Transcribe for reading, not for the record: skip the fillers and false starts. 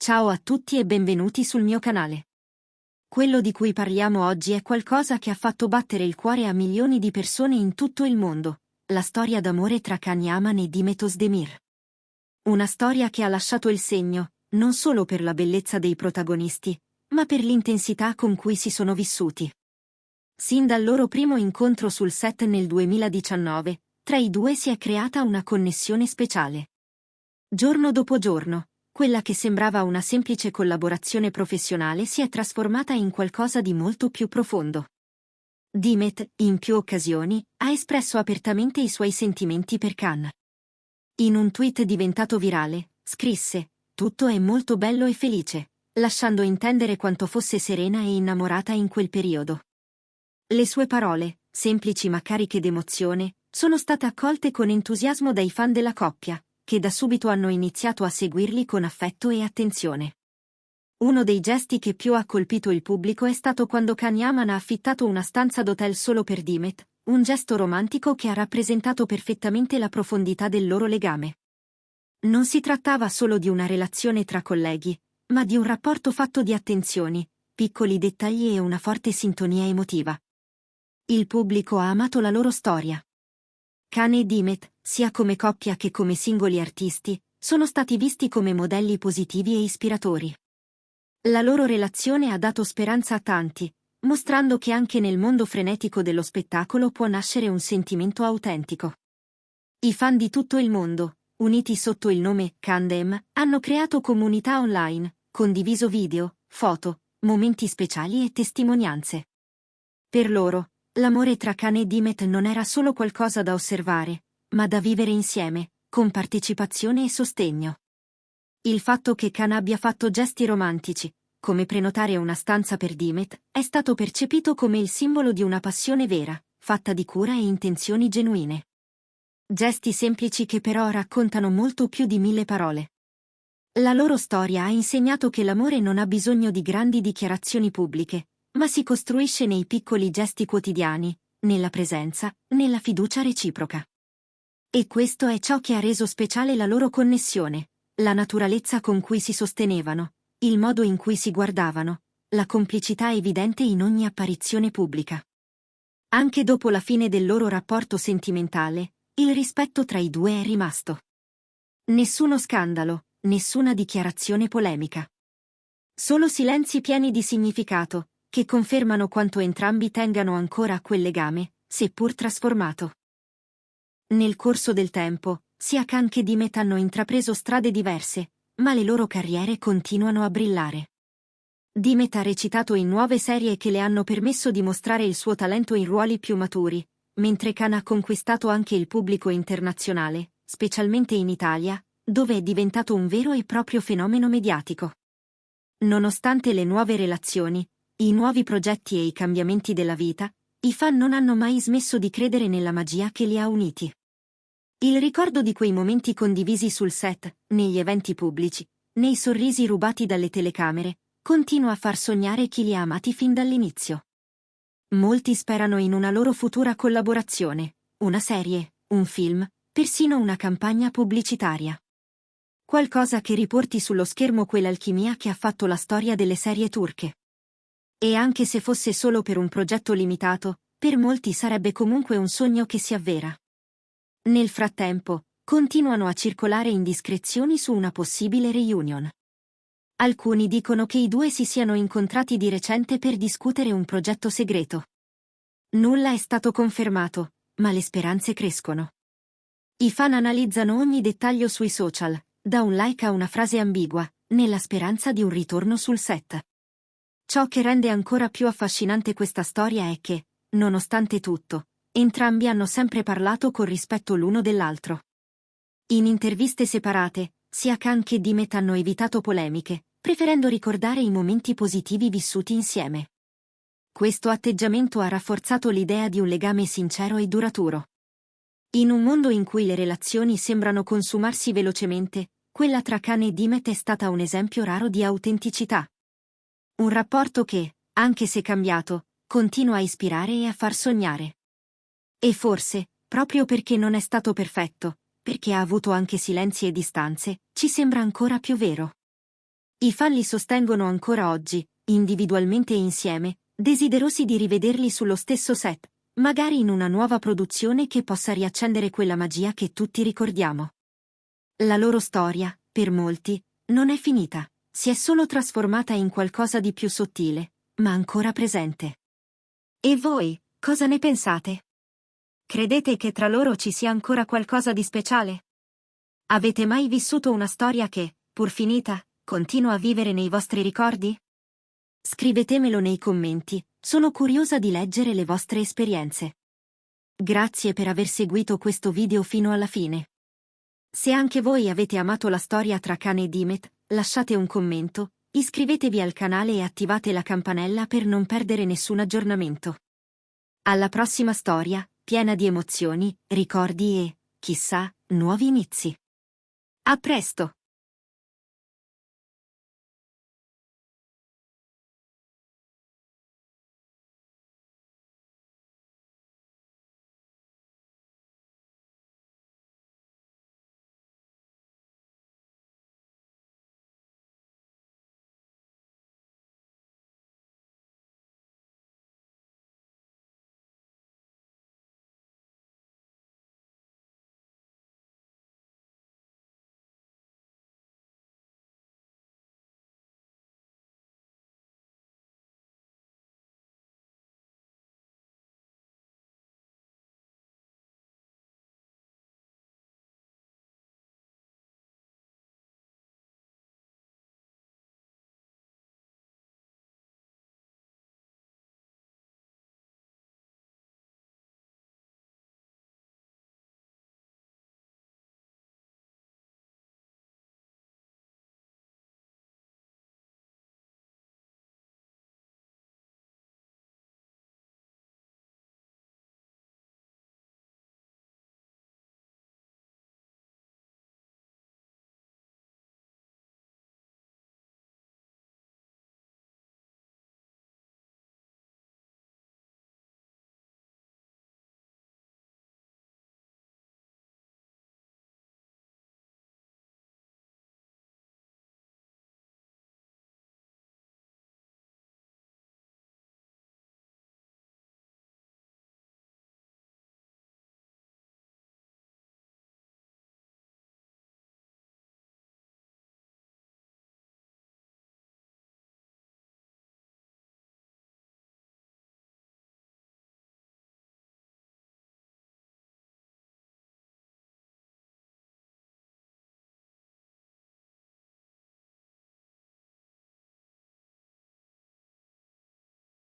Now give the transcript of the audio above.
Ciao a tutti e benvenuti sul mio canale. Quello di cui parliamo oggi è qualcosa che ha fatto battere il cuore a milioni di persone in tutto il mondo, la storia d'amore tra Can Yaman e Demet Özdemir. Una storia che ha lasciato il segno, non solo per la bellezza dei protagonisti, ma per l'intensità con cui si sono vissuti. Sin dal loro primo incontro sul set nel 2019, tra i due si è creata una connessione speciale. Giorno dopo giorno, quella che sembrava una semplice collaborazione professionale si è trasformata in qualcosa di molto più profondo. Demet, in più occasioni, ha espresso apertamente i suoi sentimenti per Can. In un tweet diventato virale, scrisse: "Tutto è molto bello e felice", lasciando intendere quanto fosse serena e innamorata in quel periodo. Le sue parole, semplici ma cariche d'emozione, sono state accolte con entusiasmo dai fan della coppia, che da subito hanno iniziato a seguirli con affetto e attenzione. Uno dei gesti che più ha colpito il pubblico è stato quando Can Yaman ha affittato una stanza d'hotel solo per Demet, un gesto romantico che ha rappresentato perfettamente la profondità del loro legame. Non si trattava solo di una relazione tra colleghi, ma di un rapporto fatto di attenzioni, piccoli dettagli e una forte sintonia emotiva. Il pubblico ha amato la loro storia. Can e Demet, sia come coppia che come singoli artisti, sono stati visti come modelli positivi e ispiratori. La loro relazione ha dato speranza a tanti, mostrando che anche nel mondo frenetico dello spettacolo può nascere un sentimento autentico. I fan di tutto il mondo, uniti sotto il nome Candem, hanno creato comunità online, condiviso video, foto, momenti speciali e testimonianze. Per loro, l'amore tra Can e Demet non era solo qualcosa da osservare, ma da vivere insieme, con partecipazione e sostegno. Il fatto che Can abbia fatto gesti romantici, come prenotare una stanza per Demet, è stato percepito come il simbolo di una passione vera, fatta di cura e intenzioni genuine. Gesti semplici che però raccontano molto più di 1000 parole. La loro storia ha insegnato che l'amore non ha bisogno di grandi dichiarazioni pubbliche, ma si costruisce nei piccoli gesti quotidiani, nella presenza, nella fiducia reciproca. E questo è ciò che ha reso speciale la loro connessione, la naturalezza con cui si sostenevano, il modo in cui si guardavano, la complicità evidente in ogni apparizione pubblica. Anche dopo la fine del loro rapporto sentimentale, il rispetto tra i due è rimasto. Nessuno scandalo, nessuna dichiarazione polemica. Solo silenzi pieni di significato, che confermano quanto entrambi tengano ancora a quel legame, seppur trasformato. Nel corso del tempo, sia Can che Demet hanno intrapreso strade diverse, ma le loro carriere continuano a brillare. Demet ha recitato in nuove serie che le hanno permesso di mostrare il suo talento in ruoli più maturi, mentre Can ha conquistato anche il pubblico internazionale, specialmente in Italia, dove è diventato un vero e proprio fenomeno mediatico. Nonostante le nuove relazioni, i nuovi progetti e i cambiamenti della vita, i fan non hanno mai smesso di credere nella magia che li ha uniti. Il ricordo di quei momenti condivisi sul set, negli eventi pubblici, nei sorrisi rubati dalle telecamere, continua a far sognare chi li ha amati fin dall'inizio. Molti sperano in una loro futura collaborazione, una serie, un film, persino una campagna pubblicitaria. Qualcosa che riporti sullo schermo quell'alchimia che ha fatto la storia delle serie turche. E anche se fosse solo per un progetto limitato, per molti sarebbe comunque un sogno che si avvera. Nel frattempo, continuano a circolare indiscrezioni su una possibile reunion. Alcuni dicono che i due si siano incontrati di recente per discutere un progetto segreto. Nulla è stato confermato, ma le speranze crescono. I fan analizzano ogni dettaglio sui social, da un like a una frase ambigua, nella speranza di un ritorno sul set. Ciò che rende ancora più affascinante questa storia è che, nonostante tutto, entrambi hanno sempre parlato con rispetto l'uno dell'altro. In interviste separate, sia Can che Demet hanno evitato polemiche, preferendo ricordare i momenti positivi vissuti insieme. Questo atteggiamento ha rafforzato l'idea di un legame sincero e duraturo. In un mondo in cui le relazioni sembrano consumarsi velocemente, quella tra Can e Demet è stata un esempio raro di autenticità. Un rapporto che, anche se cambiato, continua a ispirare e a far sognare. E forse, proprio perché non è stato perfetto, perché ha avuto anche silenzi e distanze, ci sembra ancora più vero. I fan li sostengono ancora oggi, individualmente e insieme, desiderosi di rivederli sullo stesso set, magari in una nuova produzione che possa riaccendere quella magia che tutti ricordiamo. La loro storia, per molti, non è finita, si è solo trasformata in qualcosa di più sottile, ma ancora presente. E voi, cosa ne pensate? Credete che tra loro ci sia ancora qualcosa di speciale? Avete mai vissuto una storia che, pur finita, continua a vivere nei vostri ricordi? Scrivetemelo nei commenti, sono curiosa di leggere le vostre esperienze. Grazie per aver seguito questo video fino alla fine. Se anche voi avete amato la storia tra Kane e Dimet, lasciate un commento, iscrivetevi al canale e attivate la campanella per non perdere nessun aggiornamento. Alla prossima storia, piena di emozioni, ricordi e, chissà, nuovi inizi. A presto!